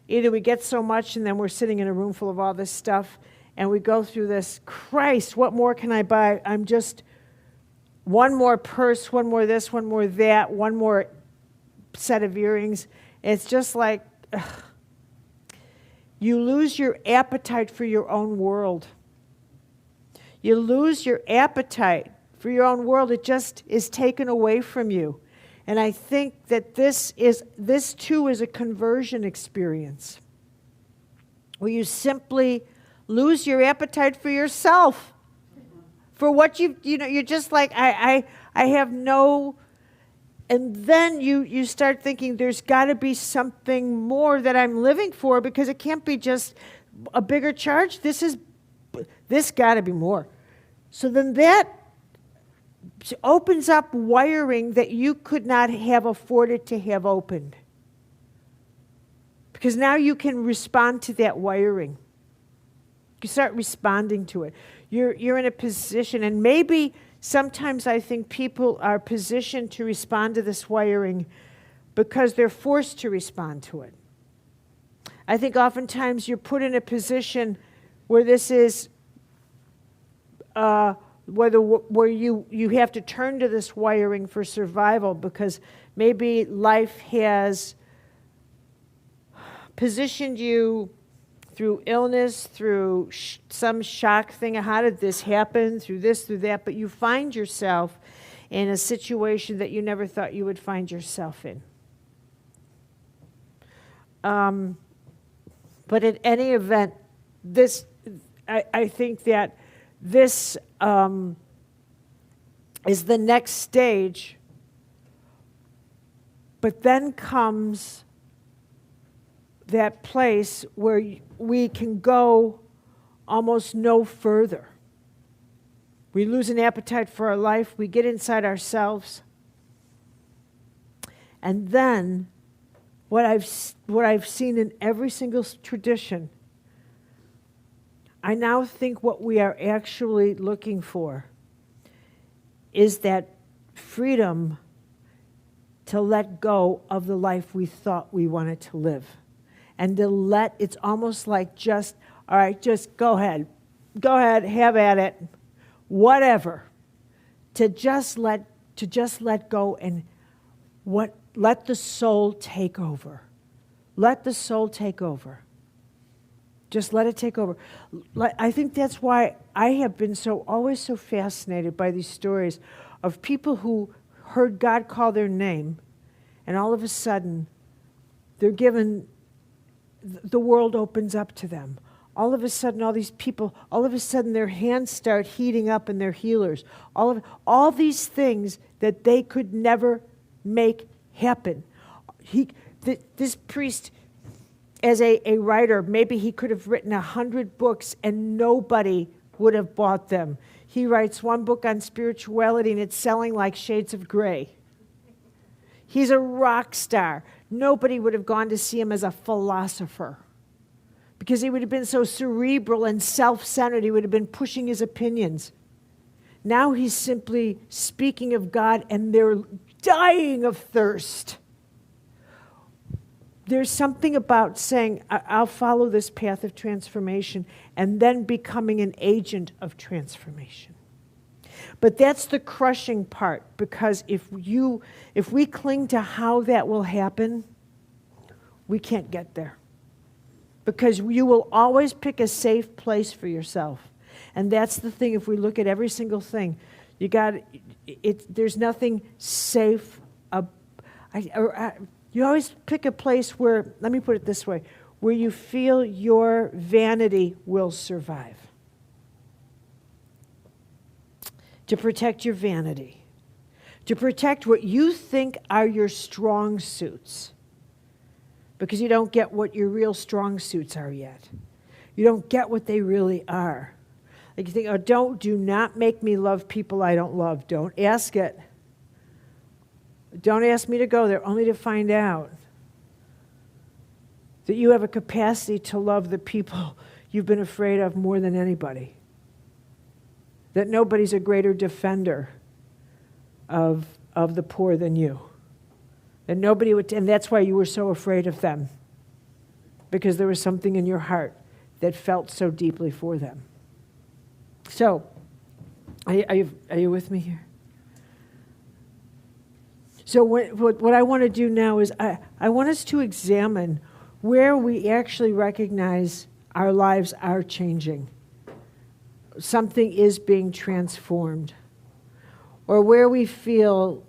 Either we get so much and then we're sitting in a room full of all this stuff and we go through this, Christ, what more can I buy? I'm just one more purse, one more this, one more that, one more set of earrings. It's just like you lose your appetite for your own world. You lose your appetite for your own world. It just is taken away from you. And I think that this too is a conversion experience where you simply lose your appetite for yourself, for what you're just like, I have no, and then you start thinking there's got to be something more that I'm living for, because it can't be just a bigger charge. This got to be more. So then that opens up wiring that you could not have afforded to have opened. Because now you can respond to that wiring. You start responding to it. You're in a position, and maybe sometimes I think people are positioned to respond to this wiring because they're forced to respond to it. I think oftentimes you're put in a position where this is where you have to turn to this wiring for survival, because maybe life has positioned you through illness, through some shock thing. How did this happen? Through this, through that. But you find yourself in a situation that you never thought you would find yourself in. But at any event, I think that this is the next stage, but then comes that place where we can go almost no further. We lose an appetite for our life, we get inside ourselves, and then what I've seen in every single tradition, I now think what we are actually looking for is that freedom to let go of the life we thought we wanted to live. And it's almost like just, all right, just go ahead, have at it, whatever. To just let go and let the soul take over. Let the soul take over. Just let it take over. I think that's why I have been always so fascinated by these stories of people who heard God call their name, and all of a sudden, they're given, the world opens up to them. All of a sudden, all these people, all of a sudden their hands start heating up and they're healers. All these things that they could never make happen. This priest, as a writer, maybe he could have written 100 books and nobody would have bought them. He writes one book on spirituality and it's selling like shades of gray. He's a rock star. Nobody would have gone to see him as a philosopher because he would have been so cerebral and self-centered. He would have been pushing his opinions. Now he's simply speaking of God and they're dying of thirst. There's something about saying, I'll follow this path of transformation and then becoming an agent of transformation. But that's the crushing part, because if we cling to how that will happen, we can't get there. Because you will always pick a safe place for yourself. And that's the thing, if we look at every single thing, there's nothing safe. You always pick a place where, let me put it this way, where you feel your vanity will survive. To protect your vanity. To protect what you think are your strong suits. Because you don't get what your real strong suits are yet. You don't get what they really are. Like you think, oh, do not make me love people I don't love. Don't ask it. Don't ask me to go there, only to find out that you have a capacity to love the people you've been afraid of more than anybody. That nobody's a greater defender of the poor than you. That nobody would, and that's why you were so afraid of them. Because there was something in your heart that felt so deeply for them. So, are you with me here? So what I want to do now is I want us to examine where we actually recognize our lives are changing. Something is being transformed. Or where we feel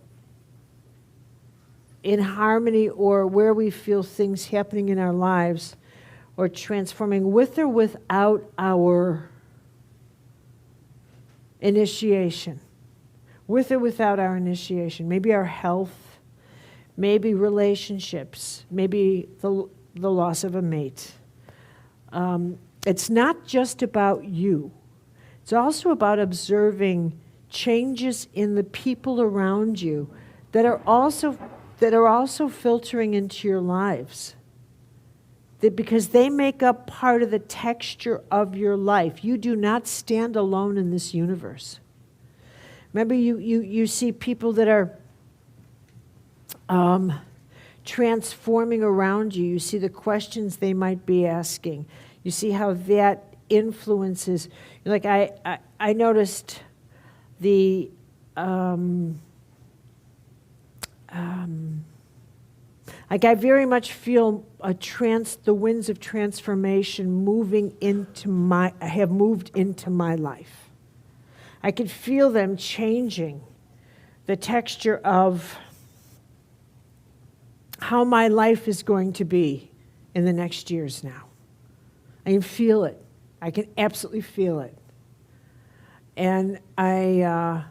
in harmony, or where we feel things happening in our lives or transforming with or without our initiation. With or without our initiation. Maybe our health, maybe relationships, maybe the loss of a mate. It's not just about you. It's also about observing changes in the people around you that are also filtering into your lives. Because they make up part of the texture of your life. You do not stand alone in this universe. Remember, you see people that are transforming around you. You see the questions they might be asking. You see how that influences. Like I noticed the like I very much feel the winds of transformation have moved into my life. I could feel them changing the texture of how my life is going to be in the next years now. I can feel it. I can absolutely feel it. And I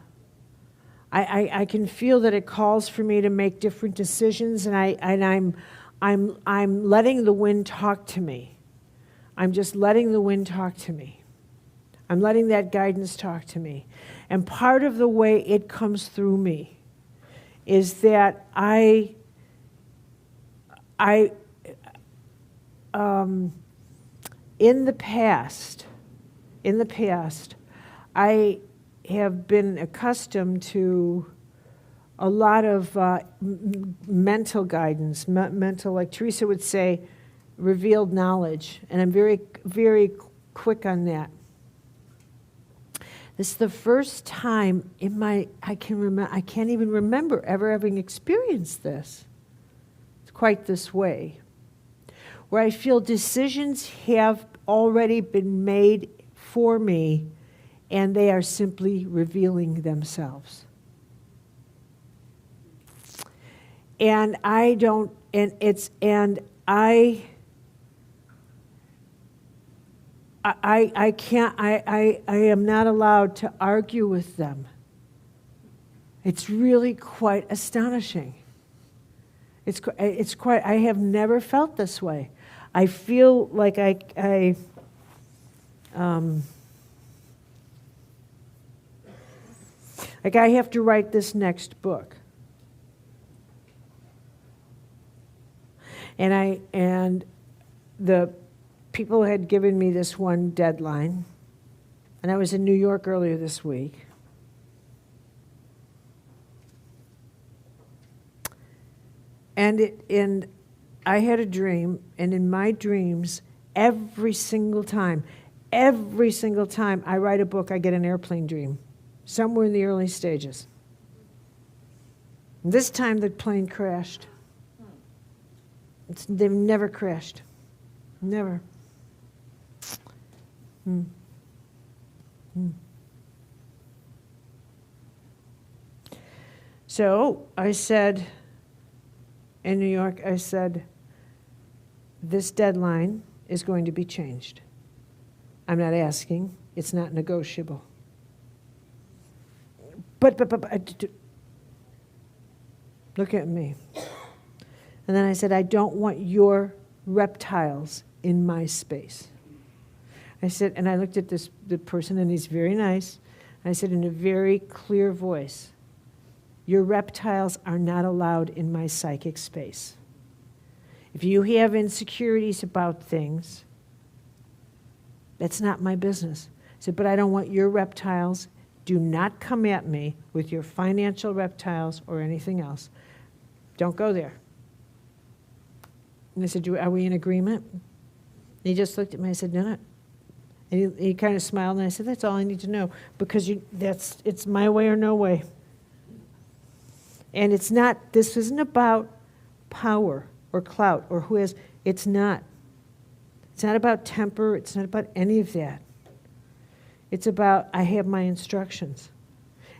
can feel that it calls for me to make different decisions, and I'm letting the wind talk to me. I'm just letting the wind talk to me. I'm letting that guidance talk to me. And part of the way it comes through me is that in the past, I have been accustomed to a lot of mental guidance, mental, like Theresa would say, revealed knowledge. And I'm very, very quick on that. This is the first time I can't even remember ever having experienced this. It's quite this way. Where I feel decisions have already been made for me, and they are simply revealing themselves. And I am not allowed to argue with them. It's really quite astonishing. It's quite, I have never felt this way. I feel like like I have to write this next book. And the people had given me this one deadline, and I was in New York earlier this week. And I had a dream, and in my dreams, every single time I write a book, I get an airplane dream. somewhere in the early stages. This time the plane crashed. They've never crashed. Never. So I said, in New York, I said, this deadline is going to be changed. I'm not asking. It's not negotiable. But look at me. And then I said, I don't want your reptiles in my space. I said, and I looked at the person, and he's very nice. I said in a very clear voice, your reptiles are not allowed in my psychic space. If you have insecurities about things, that's not my business. I said, but I don't want your reptiles. Do not come at me with your financial reptiles or anything else. Don't go there. And I said, are we in agreement? And he just looked at me. I said, no. And he kind of smiled, and I said, that's all I need to know, because it's my way or no way. And this isn't about power or clout or who has, it's not. It's not about temper, it's not about any of that. It's about, I have my instructions.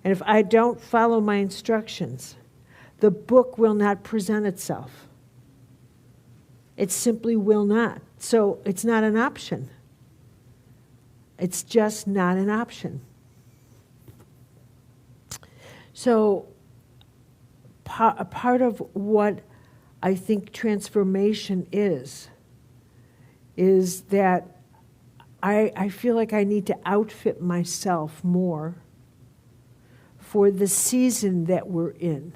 And if I don't follow my instructions, the book will not present itself. It simply will not. So it's not an option. It's just not an option. So a part of what I think transformation is that I feel like I need to outfit myself more for the season that we're in.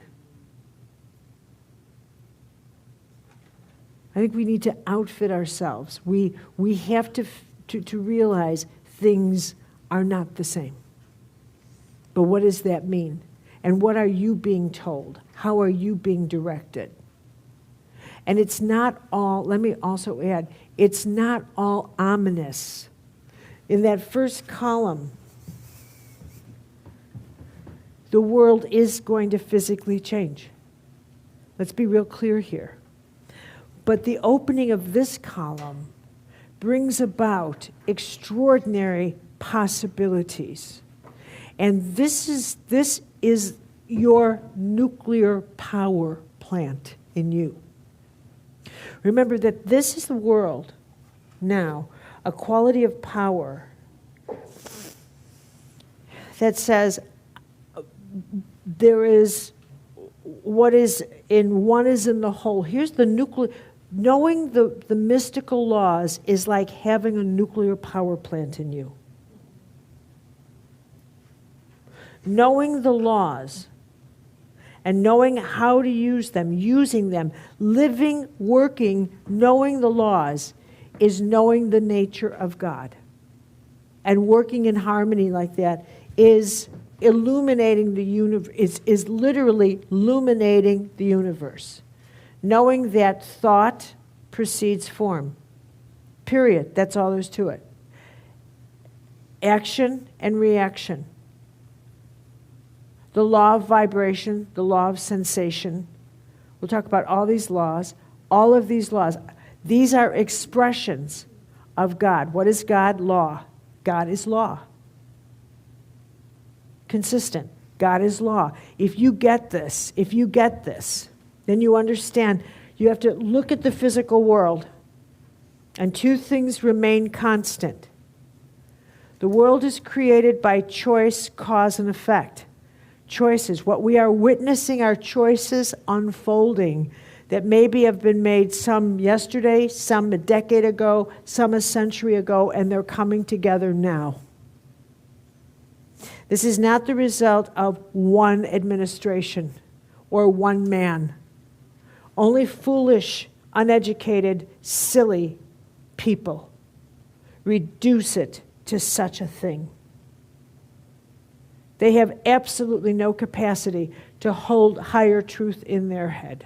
I think we need to outfit ourselves. We have to realize things are not the same. But what does that mean? And what are you being told? How are you being directed? And it's not all, let me also add, it's not all ominous. In that first column, the world is going to physically change. Let's be real clear here. But the opening of this column brings about extraordinary possibilities. And this is your nuclear power plant in you. Remember that this is the world now, a quality of power that says there is what is in one is in the whole. Here's the nuclear. Knowing the mystical laws is like having a nuclear power plant in you. Knowing the laws and knowing how to use them, using them, living, working, knowing the laws is knowing the nature of God. And working in harmony like that is illuminating the universe, is literally illuminating the universe. Knowing that thought precedes form. Period. That's all there's to it. Action and reaction. The law of vibration, the law of sensation. We'll talk about all these laws. All of these laws. These are expressions of God. What is God? Law. God is law. Consistent. God is law. If you get this, then you understand you have to look at the physical world, and two things remain constant. The world is created by choice, cause, and effect. Choices. What we are witnessing are choices unfolding that maybe have been made some yesterday, some a decade ago, some a century ago, and they're coming together now. This is not the result of one administration or one man. Only foolish, uneducated, silly people reduce it to such a thing. They have absolutely no capacity to hold higher truth in their head.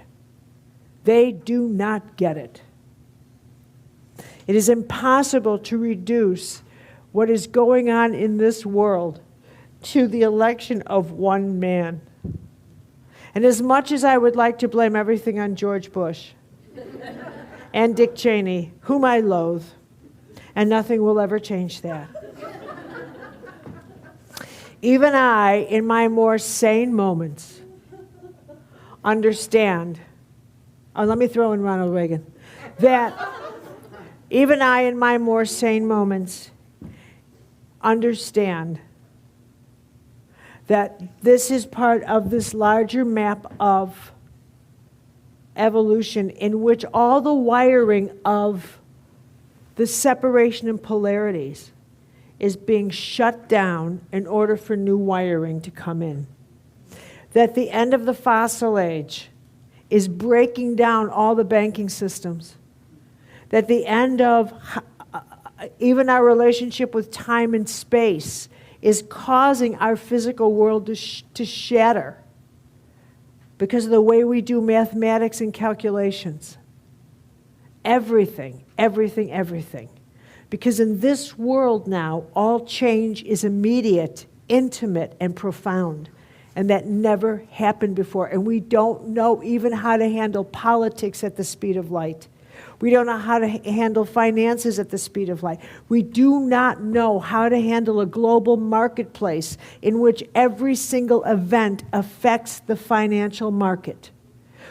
They do not get it. It is impossible to reduce what is going on in this world to the election of one man. And as much as I would like to blame everything on George Bush and Dick Cheney, whom I loathe, and nothing will ever change that. Even I, in my more sane moments, understand, let me throw in Ronald Reagan, that even I, in my more sane moments, understand that this is part of this larger map of evolution in which all the wiring of the separation and polarities is being shut down in order for new wiring to come in. That the end of the fossil age is breaking down all the banking systems. That the end of even our relationship with time and space is causing our physical world to shatter because of the way we do mathematics and calculations. Everything, everything, everything. Because in this world now, all change is immediate, intimate, and profound. And that never happened before. And we don't know even how to handle politics at the speed of light. We don't know how to handle finances at the speed of light. We do not know how to handle a global marketplace in which every single event affects the financial market.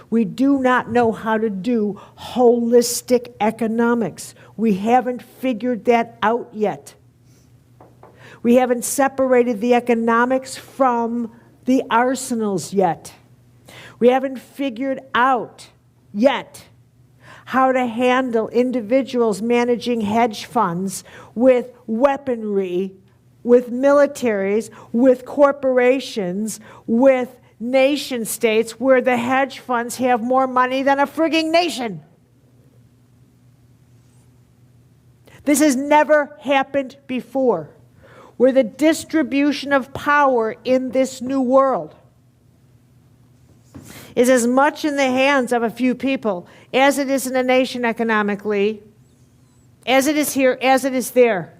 We do not know how to do holistic economics. We haven't figured that out yet. We haven't separated the economics from the arsenals yet. We haven't figured out yet how to handle individuals managing hedge funds with weaponry, with militaries, with corporations, with nation states where the hedge funds have more money than a frigging nation. This has never happened before, where the distribution of power in this new world is as much in the hands of a few people as it is in a nation economically, as it is here, as it is there.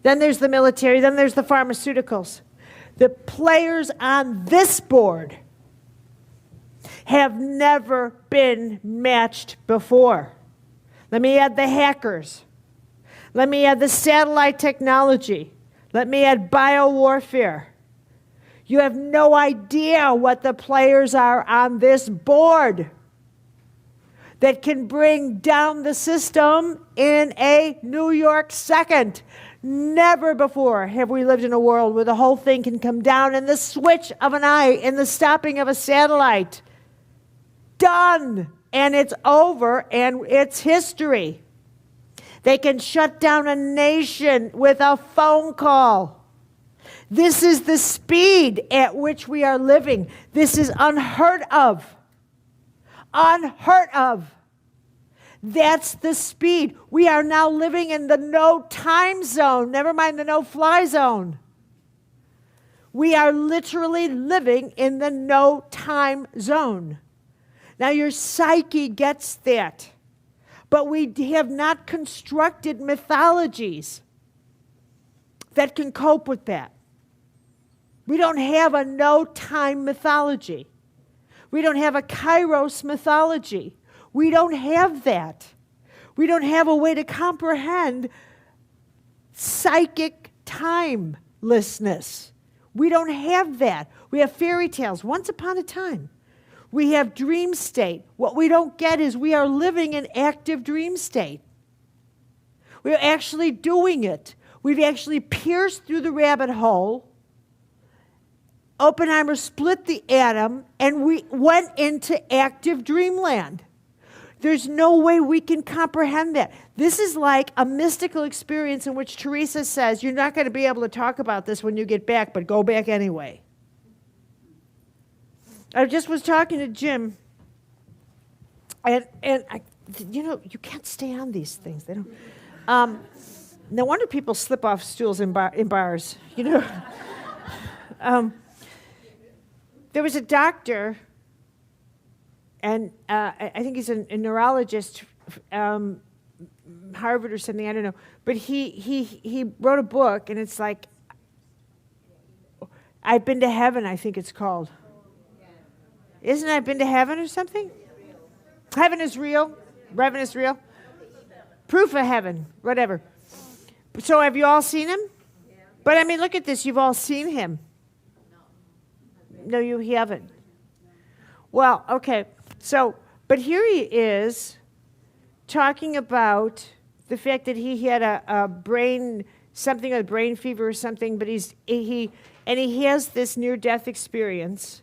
Then there's the military, then there's the pharmaceuticals. The players on this board have never been matched before. Let me add the hackers. Let me add the satellite technology. Let me add biowarfare. You have no idea what the players are on this board that can bring down the system in a New York second. Never before have we lived in a world where the whole thing can come down in the switch of an eye, in the stopping of a satellite. Done. And it's over, and it's history. They can shut down a nation with a phone call. This is the speed at which we are living. This is unheard of. Unheard of. That's the speed. We are now living in the no time zone, never mind the no fly zone. We are literally living in the no time zone. Now your psyche gets that, but we have not constructed mythologies that can cope with that. We don't have a no time mythology. We don't have a kairos mythology. We don't have that. We don't have a way to comprehend psychic timelessness. We don't have that. We have fairy tales, once upon a time. We have dream state. What we don't get is we are living in active dream state. We're actually doing it. We've actually pierced through the rabbit hole. Oppenheimer split the atom, and we went into active dreamland. There's no way we can comprehend that. This is like a mystical experience in which Theresa says, you're not going to be able to talk about this when you get back, but go back anyway. I just was talking to Jim, and you can't stay on these things. They don't. No wonder people slip off stools in bars. There was a doctor, and I think he's a neurologist, Harvard or something. I don't know, but he wrote a book, and it's like I've been to heaven, I think it's called. Isn't I've been to heaven or something? Heaven is real. Heaven is real. Proof of heaven, whatever. So have you all seen him? But I mean, look at this. You've all seen him. No, you haven't. Well, okay. So, but here he is talking about the fact that he had a brain, something, a brain fever or something, but he has this near-death experience.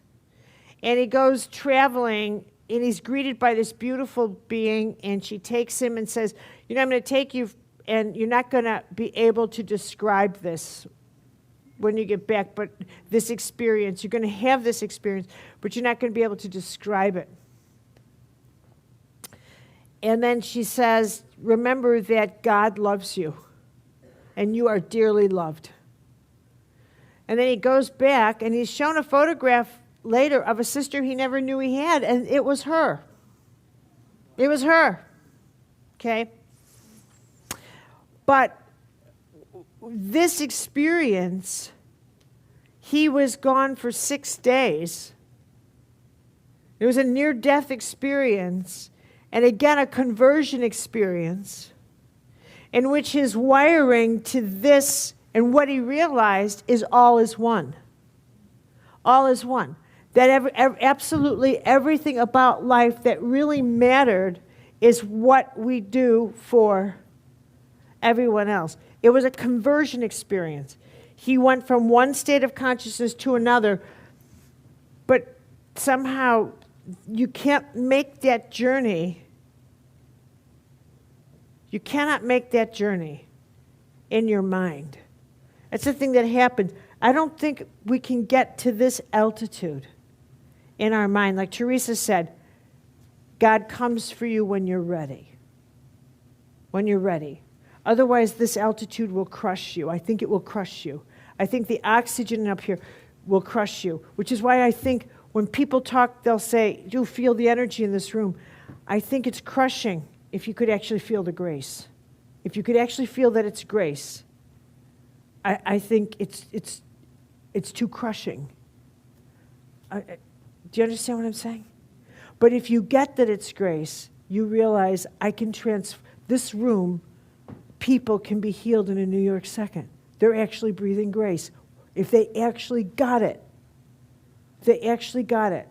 And he goes traveling, and he's greeted by this beautiful being, and she takes him and says, you know, I'm going to take you, and you're not going to be able to describe this when you get back, but this experience, you're going to have this experience, but you're not going to be able to describe it. And then she says, remember that God loves you, and you are dearly loved. And then he goes back, and he's shown a photograph later of a sister he never knew he had, and it was her. It was her. Okay? But this experience, he was gone for 6 days. It was a near-death experience, and again, a conversion experience, in which his wiring to this and what he realized is all is one. All is one. That absolutely everything about life that really mattered is what we do for everyone else. It was a conversion experience. He went from one state of consciousness to another, but somehow you can't make that journey. You cannot make that journey in your mind. That's the thing that happens. I don't think we can get to this altitude in our mind. Like Theresa said, God comes for you when you're ready. When you're ready. Otherwise, this altitude will crush you. I think it will crush you. I think the oxygen up here will crush you, which is why I think when people talk, they'll say, you feel the energy in this room. I think it's crushing if you could actually feel the grace. If you could actually feel that it's grace, I think it's too crushing. Do you understand what I'm saying? But if you get that it's grace, you realize I can this room, people can be healed in a New York second. They're actually breathing grace. If they actually got it. If they actually got it.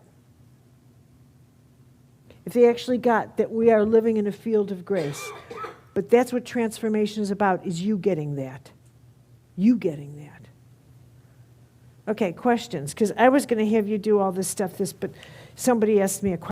If they actually got that we are living in a field of grace. But that's what transformation is about, is you getting that. You getting that. Okay, questions. Because I was going to have you do all this stuff, but somebody asked me a question.